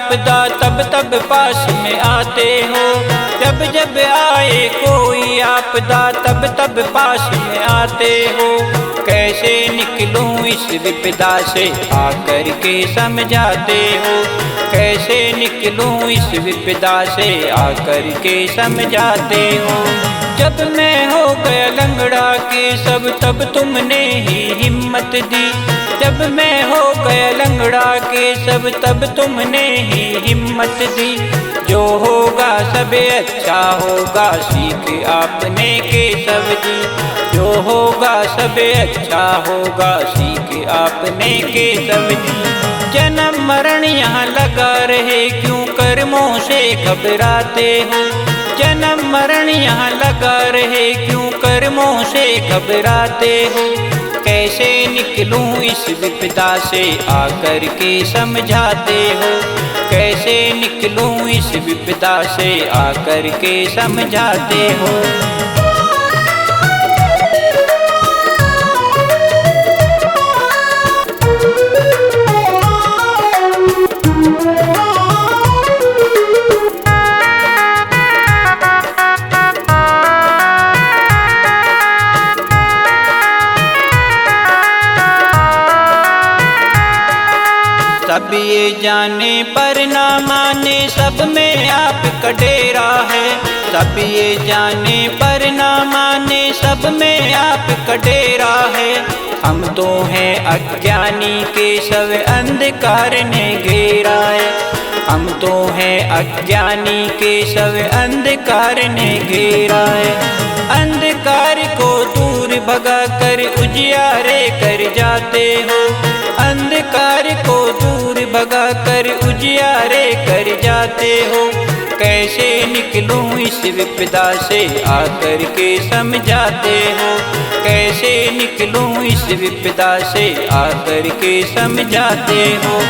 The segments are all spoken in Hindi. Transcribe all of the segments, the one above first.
आपदा तब तब पास में आते हो। जब जब आए कोई आपदा तब तब पास में आते हो। कैसे निकलूं इस विपदा से आकर के समझाते हो। कैसे निकलूं इस विपदा से आकर के समझाते हो। जब मैं हो गया लंगड़ा के सब तब तुमने ही हिम्मत दी। जब मैं हो गया लंगड़ा के सब तब तुमने ही हिम्मत दी। जो होगा सब अच्छा होगा सीख आपने केशव जी। जो होगा सब अच्छा होगा सीख आपने केशव जी। जन्म मरण यहाँ लगा रहे क्यों कर्मों से घबराते हो। जन्म मरण यहाँ लगा रहे क्यों कर्मों से घबराते हो। कैसे निकलूं इस विपदा से आकर के समझाते हो। कैसे निकलूं इस विपदा से आकर के समझाते हो। सब ये जाने पर ना माने सब में आपका डेरा है। सब ये जाने पर ना माने सब में आपका डेरा है। हम तो हैं अज्ञानी के सब अंधकार ने घेरा है। हम तो हैं अज्ञानी के सब अंधकार ने घेरा है। अंधकार को दूर भगा कर उजियारे कर जाते हो। अंधकार को दूर भगा कर उजियारे कर जाते हो। कैसे निकलूं इस विपदा से आकर के समझाते हो। कैसे निकलूं इस विपदा से आकर के समझाते हो।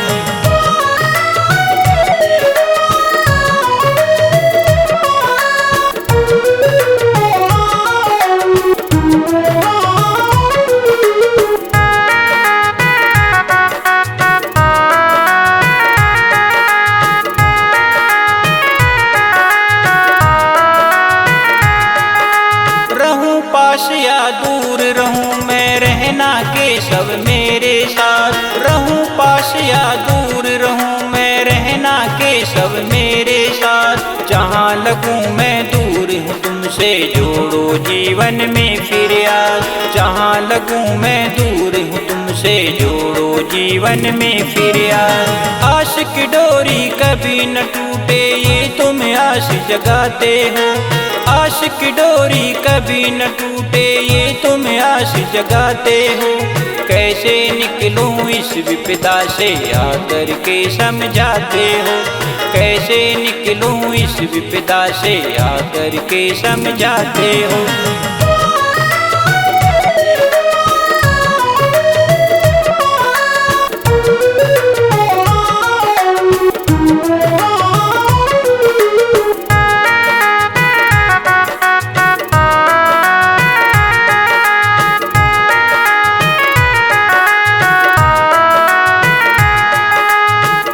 पास या दूर रहूं मैं रहना केशव मेरे साथ। रहूं पास या दूर रहूं मैं रहना केशव मेरे साथ। जहाँ लगूं मैं दूर हूँ तुमसे जोड़ो जीवन में फिर याद। जहाँ लगूं मैं दूर हूँ तुमसे जोड़ो जीवन में फिर याद। आस की डोरी कभी न टूटे ये तुम आस जगाते हो। आस की डोरी कभी न टूटे ये तुम आस जगाते हो। कैसे निकलूं इस विपदा से आकर के समझाते हो। कैसे निकलूं इस विपदा से आकर के समझाते हो।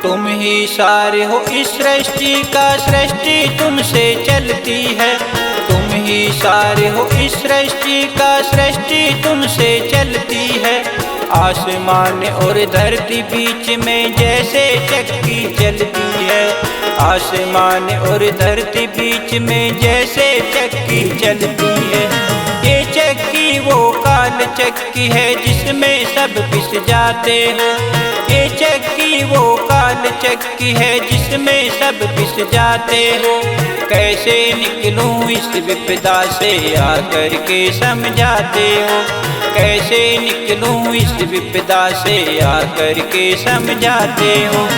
तुम ही सारे हो इस सृष्टि का सृष्टि तुमसे चलती है। तुम ही सारे हो इस सृष्टि का सृष्टि तुमसे चलती है। आसमान और धरती बीच में जैसे चक्की चलती है। आसमान और धरती बीच में जैसे चक्की चलती है। ये चक्की वो काल चक्की है जिसमें सब पिस जाते हो। ये चक्की वो काल चक्की है जिसमें सब पिस जाते हो। कैसे निकलूं इस विपदा से आकर के समझाते हो। कैसे निकलूं इस विपदा से आकर के समझाते हो।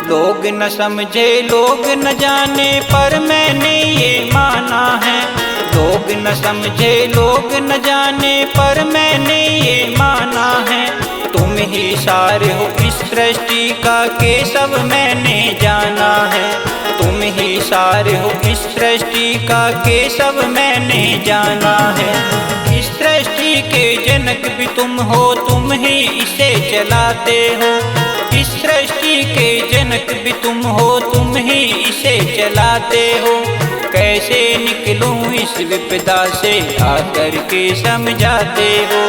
लोग न समझे लोग न जाने पर मैंने ये माना है। लोग न समझे लोग न जाने पर मैंने ये माना है, तुम ही सार हो इस सृष्टि का केशव मैंने जाना है। तुम ही सार हो इस सृष्टि का केशव मैंने जाना है। इस सृष्टि के जनक भी तुम हो, तुम ही इसे चलाते हो। इस सृष्टि के जनक भी तुम हो, तुम ही इसे चलाते हो। कैसे निकलूं इस विपदा से आकर के समझाते हो।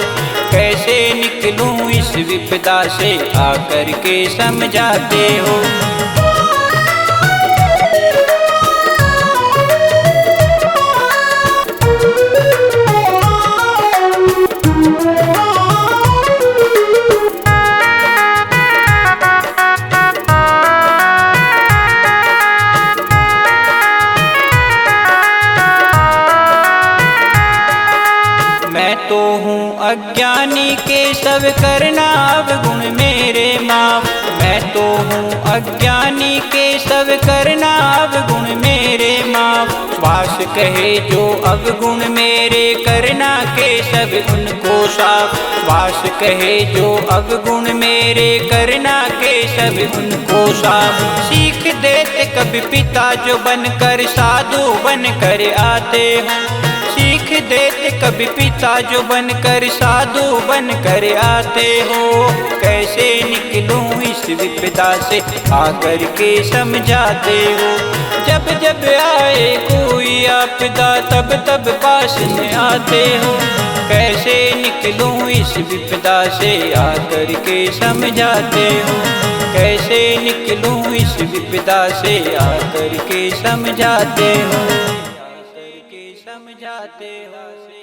कैसे निकलूं इस विपदा से आकर के समझाते हो। मैं तो हूँ अज्ञानी केशव करना अवगुण मेरे माफ। मैं तो हूँ अज्ञानी केशव करना अवगुण मेरे माफ। श्वास कहे जो अवगुण मेरे करना केशव उनको साफ। श्वास कहे जो अवगुण मेरे करना केशव उनको साफ। सीख देते कभी पिता जो बनकर साधु बनकर आते हो। सीख देते कभी पिता जो बनकर साधु बनकर आते हो। कैसे निकलूं इस विपदा से आकर के समझाते हो। जब जब आए कोई आपदा तब तब पास में आते हो। कैसे निकलूं इस विपदा से आकर के समझाते हो। कैसे निकलूं इस विपदा से आकर के समझाते हो। समझाते हो।